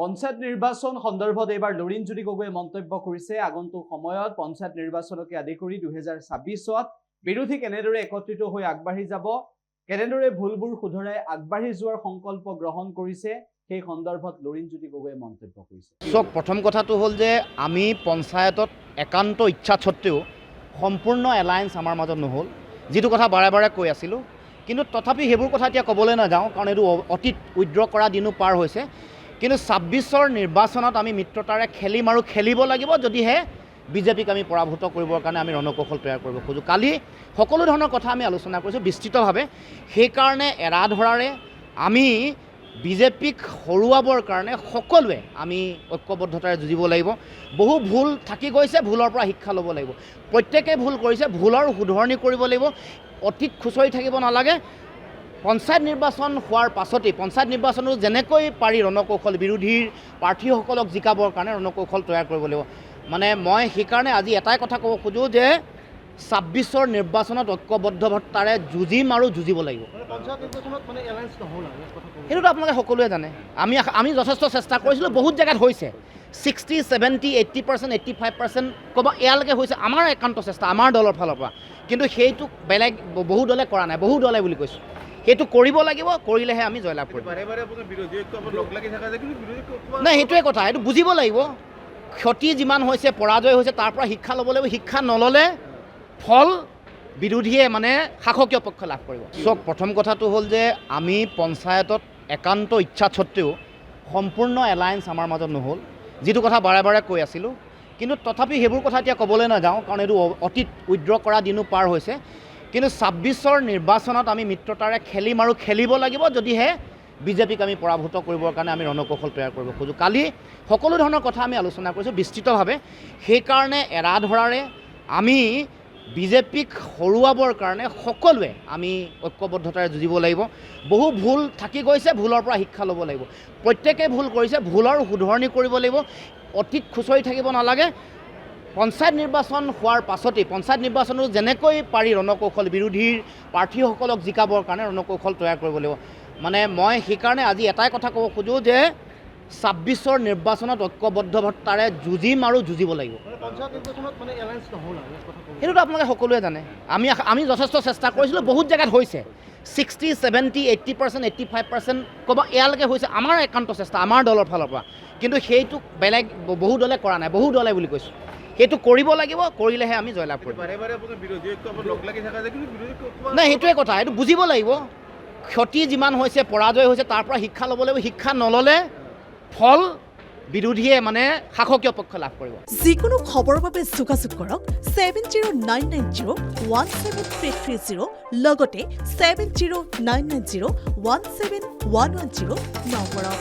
পঞ্চায়ত নিৰ্বাচন সন্দৰ্ভত এবাৰ লৰিণজ্যোতি গগৈয়ে মন্তব্য কৰিছে আগন্তুক সময়ত পঞ্চায়ত নিৰ্বাচনকে আদি কৰি 2026ত বিৰোধী কেনেদৰে একত্ৰিত হৈ আগবাঢ়ি যাব কেনেদৰে ভুলবোৰ শুধৰাই আগবাঢ়ি যোৱাৰ সংকল্প গ্ৰহণ কৰিছে সেই সন্দৰ্ভত লৰিণজ্যোতি গগৈয়ে মন্তব্য কৰিছে। প্ৰথম কথাটো হ'ল যে আমি পঞ্চায়তত একান্ত ইচ্ছা সত্ত্বেও সম্পূৰ্ণ এলায়েন্স আমাৰ মাজত নহ'ল, যিটো কথা বাৰে বাৰে কৈ আছিলোঁ। কিন্তু তথাপি সেইবোৰ কথা এতিয়া ক'বলৈ নাযাওঁ, কাৰণ এইটো অতীত উইড্ৰ কৰা দিনো পাৰ হৈছে। কিন্তু 26ৰ নিৰ্বাচনত আমি মিত্ৰতাৰে খেলিম আৰু খেলিব লাগিব, যদিহে বিজেপিক আমি পৰাভূত কৰিবৰ কাৰণে আমি ৰণকৌশল তৈয়াৰ কৰিব খোজোঁ। কালি সকলো ধৰণৰ কথা আমি আলোচনা কৰিছোঁ বিস্তৃতভাৱে। সেইকাৰণে এৰা ধৰাৰে আমি বিজেপিক হৰুৱাবৰ কাৰণে সকলোৱে আমি ঐক্যবদ্ধতাৰে যুঁজিব লাগিব। বহু ভুল থাকি গৈছে, ভুলৰ পৰা শিক্ষা ল'ব লাগিব। প্ৰত্যেকেই ভুল কৰিছে, ভুলৰ শুধৰণি কৰিব লাগিব। অতীত খুচৰি থাকিব নালাগে। পঞ্চায়ত নিৰ্বাচন হোৱাৰ পাছতেই পঞ্চায়ত নিৰ্বাচনো যেনেকৈ পাৰি ৰণকৌশল বিৰোধীৰ প্ৰাৰ্থীসকলক জিকাবৰ কাৰণে ৰণকৌশল তৈয়াৰ কৰিব লাগিব। মানে মই সেইকাৰণে আজি এটাই কথা ক'ব খোজোঁ যে 26ৰ নিৰ্বাচনত ঐক্যবদ্ধতাৰে যুঁজিম আৰু যুঁজিব লাগিব। সেইটোতো আপোনালোকে সকলোৱে জানে। আমি যথেষ্ট চেষ্টা কৰিছিলোঁ, বহুত জেগাত হৈছে 60, 70, 80%, 85% ক'ব এয়ালৈকে হৈছে আমাৰ একান্ত চেষ্টা আমাৰ দলৰ ফালৰ পৰা। কিন্তু সেইটো বেলেগ বহু দলে কৰা নাই, বহু দলে বুলি কৈছোঁ। সেইটো কৰিব লাগিব, কৰিলেহে আমি জয়লাভ কৰিম। নাই, সেইটোৱে কথা, এইটো বুজিব লাগিব। ক্ষতি যিমান হৈছে, পৰাজয় হৈছে, তাৰ পৰা শিক্ষা ল'ব লাগিব। শিক্ষা নল'লে ফল বিৰোধীয়ে মানে শাসকীয় পক্ষ লাভ কৰিব। প্ৰথম কথাটো হ'ল যে আমি পঞ্চায়তত একান্ত ইচ্ছা সত্ত্বেও সম্পূৰ্ণ এলায়েন্স আমাৰ মাজত নহ'ল, যিটো কথা বাৰে বাৰে কৈ আছিলোঁ। কিন্তু তথাপি সেইবোৰ কথা এতিয়া ক'বলৈ নাযাওঁ, কাৰণ এইটো অতীত উইড্ৰ কৰা দিনো পাৰ হৈছে। কিন্তু 26ৰ নিৰ্বাচনত আমি মিত্ৰতাৰে খেলিম আৰু খেলিব লাগিব, যদিহে বিজেপিক আমি পৰাভূত কৰিবৰ কাৰণে আমি ৰণকৌশল তৈয়াৰ কৰিব খোজোঁ। কালি সকলো ধৰণৰ কথা আমি আলোচনা কৰিছোঁ বিস্তৃতভাৱে। সেইকাৰণে এৰা ধৰাৰে আমি বিজেপিক হৰুৱাবৰ কাৰণে সকলোৱে আমি ঐক্যবদ্ধতাৰে যুঁজিব লাগিব। বহু ভুল থাকি গৈছে, ভুলৰ পৰা শিক্ষা ল'ব লাগিব। প্ৰত্যেকেই ভুল কৰিছে, ভুলৰ শুধৰণি কৰিব লাগিব। অতীত খুচৰি থাকিব নালাগে। পঞ্চায়ত নিৰ্বাচন হোৱাৰ পাছতেই পঞ্চায়ত নিৰ্বাচনো যেনেকৈ পাৰি ৰণকৌশল বিৰোধীৰ প্ৰাৰ্থীসকলক জিকাবৰ কাৰণে ৰণকৌশল তৈয়াৰ কৰিব লাগিব। মানে মই সেইকাৰণে আজি এটাই কথা ক'ব খোজোঁ যে 26ৰ নিৰ্বাচনত ঐক্যবদ্ধতাৰে যুঁজিম আৰু যুঁজিব লাগিব। সেইটোতো আপোনালোকে সকলোৱে জানে। আমি যথেষ্ট চেষ্টা কৰিছিলোঁ, বহুত জেগাত হৈছে 60, 70, 80%, 85% ক'ব এয়ালৈকে হৈছে আমাৰ একান্ত চেষ্টা আমাৰ দলৰ ফালৰ পৰা। কিন্তু সেইটো বেলেগ বহু দলে কৰা নাই, বহু দলে বুলি কৈছোঁ। সেইটো কৰিব লাগিব, কৰিলেহে আমি জয়লাভ কৰিম। নাই, সেইটোৱে কথা, এইটো বুজিব লাগিব। ক্ষতি যিমান হৈছে, পৰাজয় হৈছে, তাৰ পৰা শিক্ষা ল'ব লাগিব। শিক্ষা নল'লে ফল বিৰোধীয়ে মানে শাসকীয় পক্ষ লাভ কৰিব। যিকোনো খবৰৰ বাবে যোগাযোগ কৰক 7099017330 লগতে 7099017110 নম্বৰত।